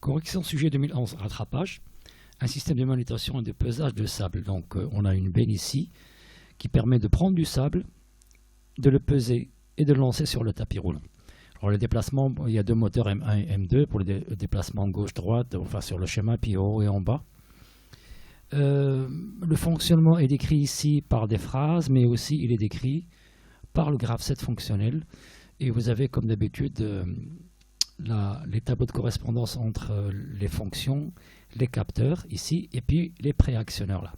Correction sujet 2011, rattrapage. Un système de manutention et de pesage de sable. Donc on a une benne ici qui permet de prendre du sable, de le peser et de le lancer sur le tapis roulant. Alors le déplacement, il y a deux moteurs M1 et M2 pour le déplacement gauche-droite, enfin sur le schéma, puis en haut et en bas. Le fonctionnement est décrit ici par des phrases, mais aussi il est décrit par le graphe 7 fonctionnel. Et vous avez comme d'habitude les tableaux de correspondance entre les fonctions, les capteurs ici, et puis les préactionneurs là.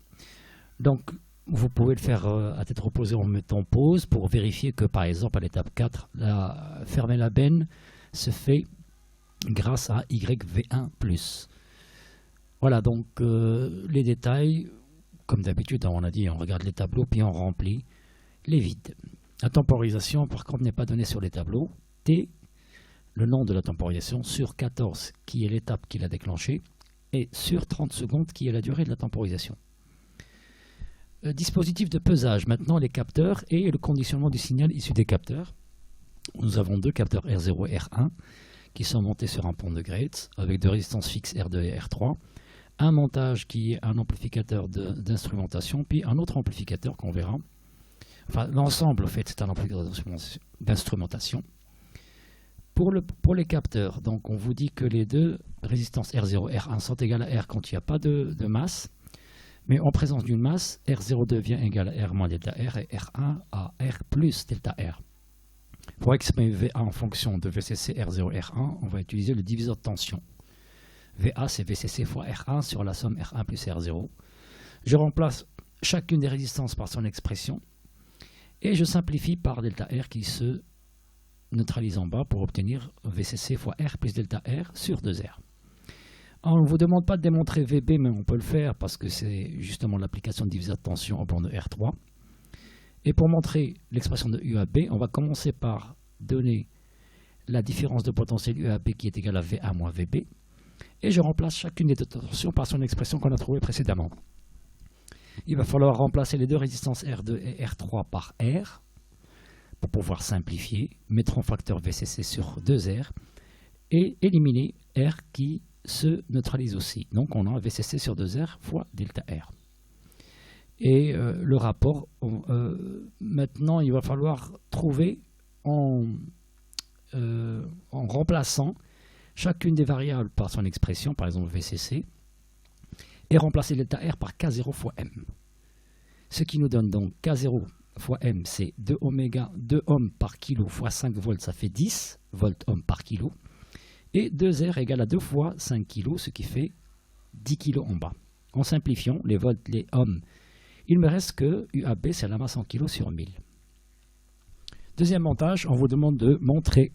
Donc vous pouvez le faire à tête reposée en mettant pause pour vérifier que par exemple à l'étape 4, fermer la benne se fait grâce à YV1+. Voilà donc les détails, comme d'habitude on a dit, on regarde les tableaux puis on remplit les vides. La temporisation par contre n'est pas donnée sur les tableaux. T, le nom de la temporisation, sur 14 qui est l'étape qui l'a déclenchée et sur 30 secondes qui est la durée de la temporisation. Dispositif de pesage, maintenant les capteurs et le conditionnement du signal issu des capteurs. Nous avons deux capteurs R0 et R1 qui sont montés sur un pont de Graetz avec deux résistances fixes R2 et R3. Un montage qui est un amplificateur d'instrumentation, puis un autre amplificateur qu'on verra. Enfin, l'ensemble, en fait, c'est un amplificateur d'instrumentation. Pour les capteurs, donc on vous dit que les deux résistances R0 et R1 sont égales à R quand il n'y a pas de masse. Mais en présence d'une masse, R0 devient égal à R moins delta R et R1 à R plus delta R. Pour exprimer VA en fonction de VCC R0 et R1, on va utiliser le diviseur de tension. VA c'est VCC fois R1 sur la somme R1 plus R0. Je remplace chacune des résistances par son expression et je simplifie par delta R qui se neutralise en bas pour obtenir VCC fois R plus delta R sur 2R. On ne vous demande pas de démontrer VB, mais on peut le faire parce que c'est justement l'application de diviseur de tension au bord de R3. Et pour montrer l'expression de UAB, on va commencer par donner la différence de potentiel UAB qui est égale à VA moins VB. Et je remplace chacune des deux tensions par son expression qu'on a trouvée précédemment. Il va falloir remplacer les deux résistances R2 et R3 par R pour pouvoir simplifier, mettre en facteur VCC sur 2R et éliminer R qui se neutralise aussi. Donc on a VCC sur 2R fois delta R. Et le rapport, maintenant il va falloir trouver en remplaçant chacune des variables par son expression, par exemple VCC, et remplacer delta R par K0 fois M. Ce qui nous donne donc K0 fois M, c'est 2 oméga, 2 ohms par kilo fois 5 volts, ça fait 10 volts ohm par kilo. Et 2R égale à 2 fois 5 kg, ce qui fait 10 kg en bas. En simplifiant, les volts, les ohms, il me reste que UAB, c'est la masse en kg sur 1000. Deuxième montage, on vous demande de montrer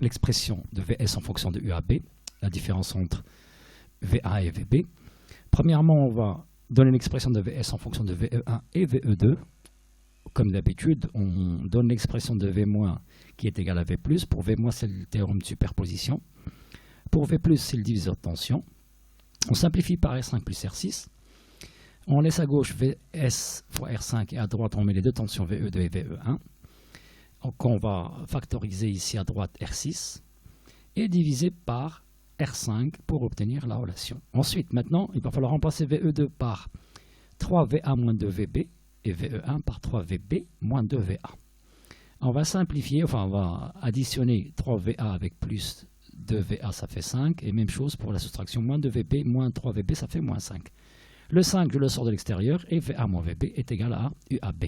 l'expression de VS en fonction de UAB, la différence entre VA et VB. Premièrement, on va donner l'expression de VS en fonction de VE1 et VE2. Comme d'habitude, on donne l'expression de V- qui est égale à V+. Pour V-, c'est le théorème de superposition. Pour V+, c'est le diviseur de tension. On simplifie par R5 plus R6. On laisse à gauche VS fois R5 et à droite, on met les deux tensions VE2 et VE1. Donc on va factoriser ici à droite R6 et diviser par R5 pour obtenir la relation. Ensuite, maintenant, il va falloir remplacer VE2 par 3VA moins 2VB et VE1 par 3VB moins 2VA. On va simplifier, enfin on va additionner 3VA avec plus 2VA, ça fait 5, et même chose pour la soustraction, moins 2VB moins 3VB, ça fait moins 5. Le 5, je le sors de l'extérieur, et VA moins VB est égal à UAB.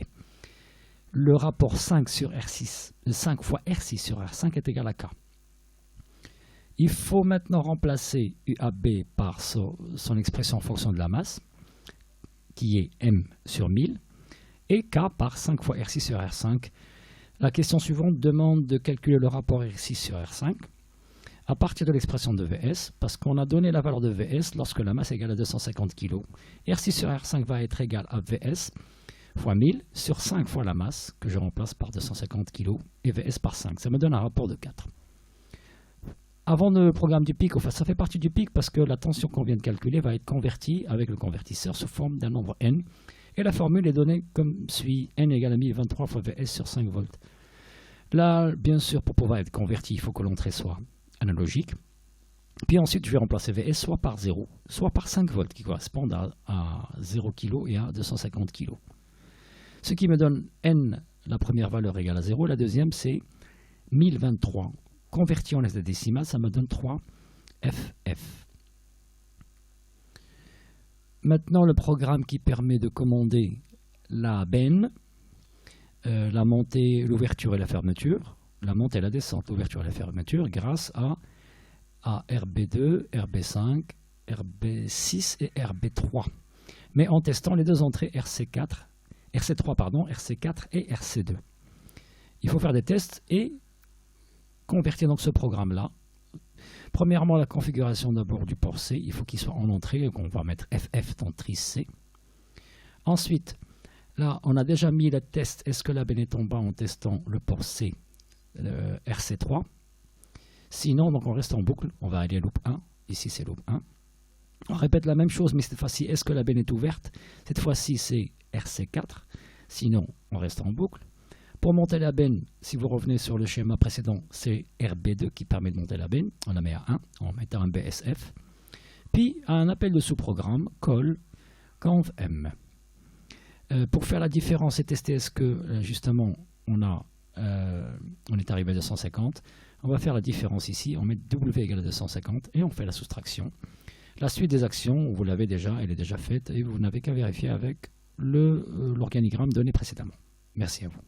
Le rapport 5 sur R6, 5 fois R6 sur R5 est égal à K. Il faut maintenant remplacer UAB par son expression en fonction de la masse, qui est M sur 1000, et K par 5 fois R6 sur R5. La question suivante demande de calculer le rapport R6 sur R5 à partir de l'expression de VS, parce qu'on a donné la valeur de VS lorsque la masse est égale à 250 kg. R6 sur R5 va être égal à VS fois 1000 sur 5 fois la masse, que je remplace par 250 kg, et VS par 5. Ça me donne un rapport de 4. Avant le programme du pic, enfin, ça fait partie du pic parce que la tension qu'on vient de calculer va être convertie avec le convertisseur sous forme d'un nombre n. Et la formule est donnée comme suit: n égale à 1023 fois VS sur 5 volts. Là, bien sûr, pour pouvoir être converti, il faut que l'entrée soit analogique. Puis ensuite, je vais remplacer Vs soit par 0, soit par 5 volts, qui correspondent à 0 kg et à 250 kg. Ce qui me donne N, la première valeur égale à 0, la deuxième c'est 1023. Converti en hexadécimal, ça me donne 3 FF. Maintenant, le programme qui permet de commander la benne, la montée, l'ouverture et la fermeture, la montée et la descente, l'ouverture et la fermeture, grâce à RB2, RB5, RB6 et RB3. Mais en testant les deux entrées RC3 et RC2. Il faut faire des tests et convertir donc ce programme-là. Premièrement, la configuration d'abord du port C, il faut qu'il soit en entrée, donc on va mettre FF dans trice C. Ensuite, là, on a déjà mis le test, est-ce que la benne est en bas en testant le port C, le RC3. Sinon, donc on reste en boucle, on va aller à loop 1, ici c'est loop 1. On répète la même chose, mais cette fois-ci, est-ce que la benne est ouverte? Cette fois-ci, c'est RC4, sinon on reste en boucle. Pour monter la benne, si vous revenez sur le schéma précédent, c'est RB2 qui permet de monter la benne. On la met à 1 en mettant un BSF. Puis un appel de sous-programme, call conv-m. Pour faire la différence et tester est-ce que justement on est arrivé à 250, on va faire la différence ici, on met W égale à 250 et on fait la soustraction. La suite des actions, vous l'avez déjà, elle est déjà faite et vous n'avez qu'à vérifier avec l'organigramme donné précédemment. Merci à vous.